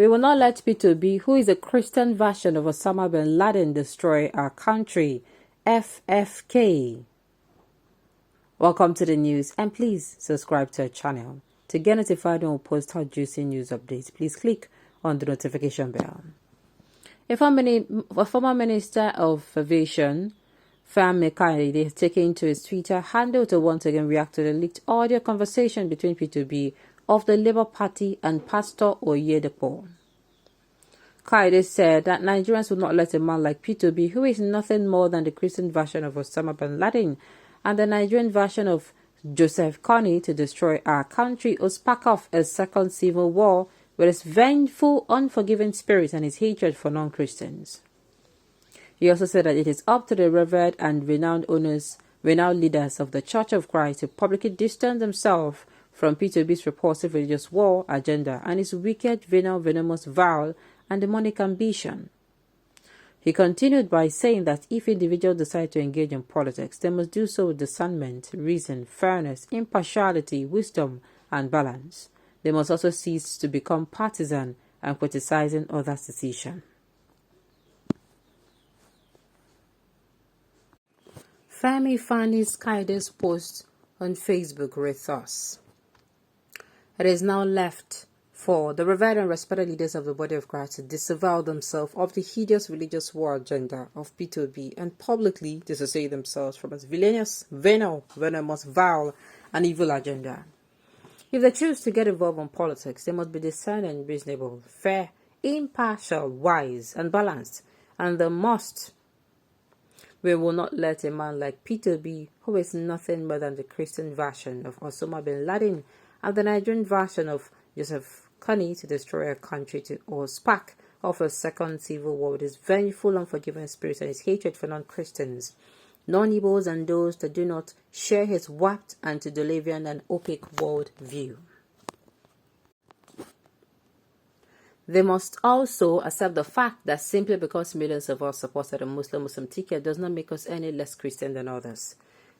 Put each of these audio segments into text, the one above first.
We will not let P2B, who is a Christian version of Osama bin Laden, destroy our country. FFK. Welcome to the news, and please subscribe to our channel. To get notified when we post our juicy news updates, please click on the notification bell. A former Minister of Aviation, Femi Kayode, has taken to his Twitter handle to once again react to the leaked audio conversation between P2B of the Labour Party and Pastor Oyedepo. Kayode said that Nigerians would not let a man like P2B, who is nothing more than the Christian version of Osama bin Laden and the Nigerian version of Joseph Kony, to destroy our country or spark off a second civil war with his vengeful, unforgiving spirit and his hatred for non-Christians. He also said that it is up to the revered and renowned leaders of the Church of Christ to publicly distance themselves from P2B's repulsive religious war agenda and his wicked, venomous vow and demonic ambition. He continued by saying that if individuals decide to engage in politics, they must do so with discernment, reason, fairness, impartiality, wisdom, and balance. They must also cease to become partisan and criticizing others' decisions. Femi Fani's Kayede's post on Facebook reads thus: It is now left for the revered and respected leaders of the body of Christ to disavow themselves of the hideous religious war agenda of P2B and publicly disassociate themselves from its villainous, venomous, vile, and evil agenda. If they choose to get involved in politics, they must be discerning, reasonable, fair, impartial, wise, and balanced, and we will not let a man like P2B, who is nothing more than the Christian version of Osama bin Laden and the Nigerian version of Joseph Kony, to destroy our country or spark off a second civil war with his vengeful, unforgiving spirit and his hatred for non-Christians, non-Igbos, and those that do not share his warped, antediluvian, and opaque world view. They must also accept the fact that simply because millions of us supported a Muslim ticket does not make us any less Christian than others.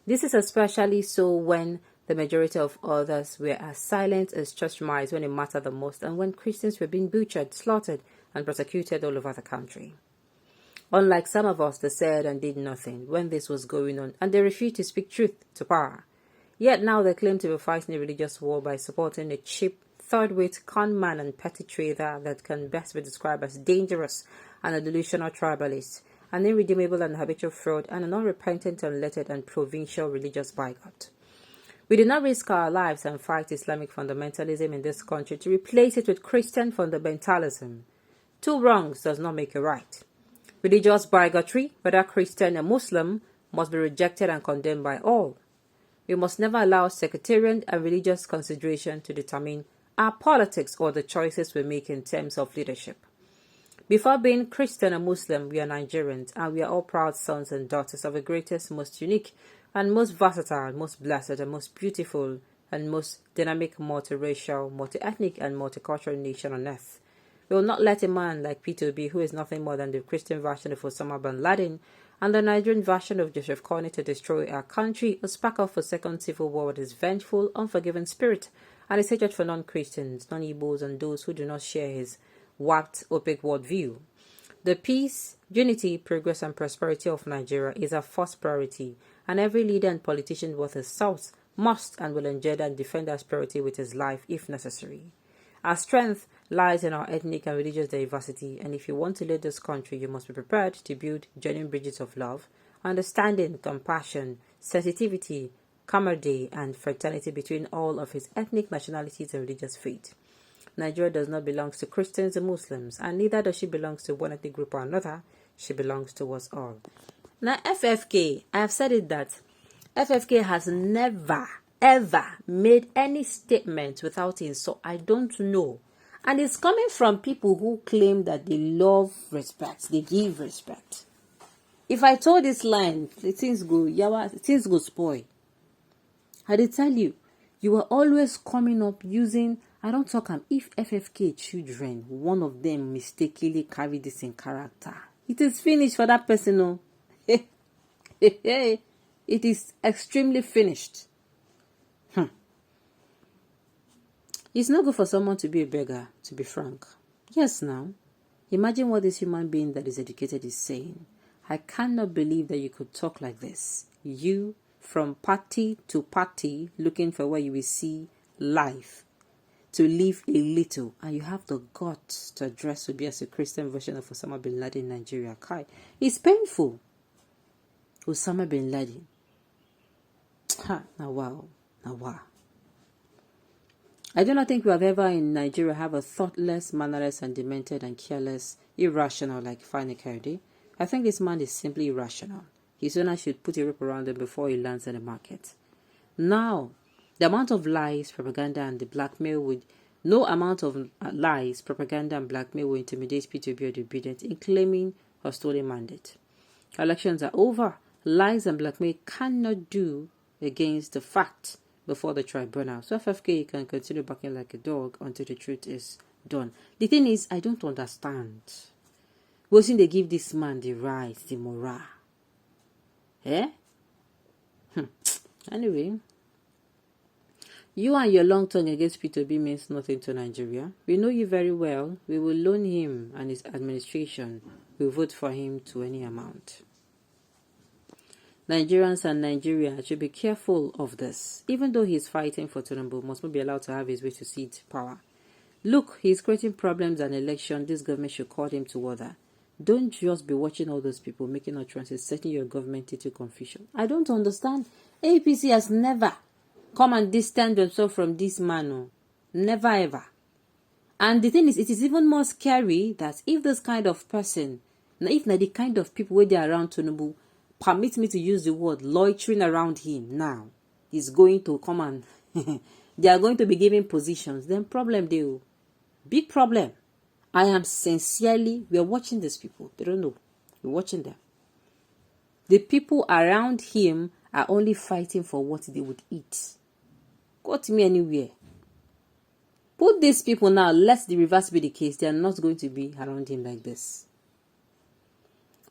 This is especially so when the majority of others were as silent as church mice when it mattered the most, and when Christians were being butchered, slaughtered, and persecuted all over the country. Unlike some of us, they said and did nothing when this was going on, and they refused to speak truth to power. Yet now they claim to be fighting a religious war by supporting a cheap, third-rate con man and petty trader that can best be described as dangerous and a delusional tribalist, an irredeemable and habitual fraud, and an unrepentant, unlettered, and provincial religious bigot. We do not risk our lives and fight Islamic fundamentalism in this country to replace it with Christian fundamentalism. Two wrongs does not make a right. Religious bigotry, whether Christian or Muslim, must be rejected and condemned by all. We must never allow sectarian and religious consideration to determine our politics or the choices we make in terms of leadership. Before being Christian or Muslim, we are Nigerians, and we are all proud sons and daughters of the greatest, most unique, and most versatile, most blessed, and most beautiful, and most dynamic, multiracial, multi-ethnic, and multicultural nation on earth. We will not let a man like P2B, who is nothing more than the Christian version of Osama bin Laden and the Nigerian version of Joseph Kony, to destroy our country or spark off a second civil war with his vengeful, unforgiving spirit and his hatred for non-Christians, non-Igbos, and those who do not share his warped, opaque worldview. The peace, unity, progress, and prosperity of Nigeria is our first priority, and every leader and politician worth his salt must and will engender and defend our prosperity with his life if necessary. Our strength lies in our ethnic and religious diversity, and if you want to lead this country, you must be prepared to build genuine bridges of love, understanding, compassion, sensitivity, camaraderie, and fraternity between all of his ethnic nationalities and religious faith. Nigeria does not belong to Christians and Muslims, and neither does she belong to one ethnic group or another. She belongs to us all. Now, FFK, I have said it that FFK has never, ever made any statement without insult. I don't know. And it's coming from people who claim that they love respect, they give respect. If I told this line, things go spoil. I did tell you, you were always coming up using, I don't talk if FFK children, one of them mistakenly carry this in character. It is finished for that person, no? It is extremely finished. It's not good for someone to be a beggar, to be frank. Yes, now. Imagine what this human being that is educated is saying. I cannot believe that you could talk like this. You, from party to party, looking for where you will see life, to live a little, and you have the guts to address Obi as a Christian version of Osama bin Laden in Nigeria. Kai, it's painful. Osama bin Laden. Ha, now wow. Now wow. I do not think we have ever in Nigeria have a thoughtless, mannerless, and demented and careless, irrational like Fani Kayode. I think this man is simply irrational. His owner should put a rope around him before he lands in the market. Now, the amount of lies, propaganda, and the blackmail would no amount of lies, propaganda, and blackmail will intimidate P2B or the obedient in claiming a stolen mandate. Elections are over. Lies and blackmail cannot do against the fact before the tribunal. So FFK can continue barking like a dog until the truth is done. The thing is, I don't understand. Wasn't they give this man the right, the morale? Eh? Anyway, you and your long tongue against P2B means nothing to Nigeria. We know you very well. We will loan him and his administration. We will vote for him to any amount. Nigerians and Nigeria should be careful of this. Even though he is fighting for Tinubu, must not be allowed to have his way to seat power. Look, he is creating problems and election. This government should call him to order. Don't just be watching all those people making utterances, setting your government into confusion. I don't understand. APC has never come and distance themselves from this man. No. Never ever. And the thing is, it is even more scary that if this kind of person, if not the kind of people where they are around Tinubu, permit me to use the word loitering around him now, is going to come and they are going to be giving positions, then problem they will. Big problem. I am sincerely, we are watching these people. They don't know. We're watching them. The people around him are only fighting for what they would eat. Go to me anywhere. Put these people now, let the reverse be the case. They are not going to be around him like this.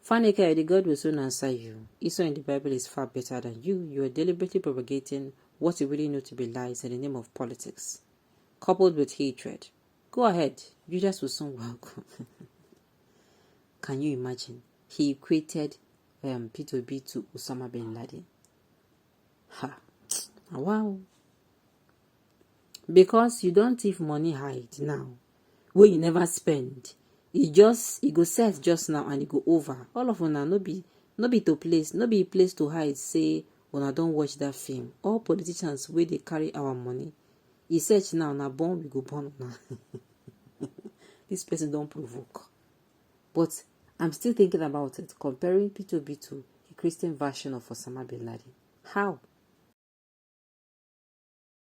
Fani Kayode, God will soon answer you. Esau in the Bible is far better than you. You are deliberately propagating what you really know to be lies in the name of politics, coupled with hatred. Go ahead. Judas will soon welcome. Can you imagine? He equated P2B to Osama bin Laden. Ha. Wow. Because you don't thief money hide now. Where you never spend. It go set just now and it go over. All of una no be to place, no be place to hide. Say una don't watch that film. All politicians where they carry our money. He search now, na born we go born now. This person don't provoke. But I'm still thinking about it, comparing P2B to a Christian version of Osama bin Laden. How?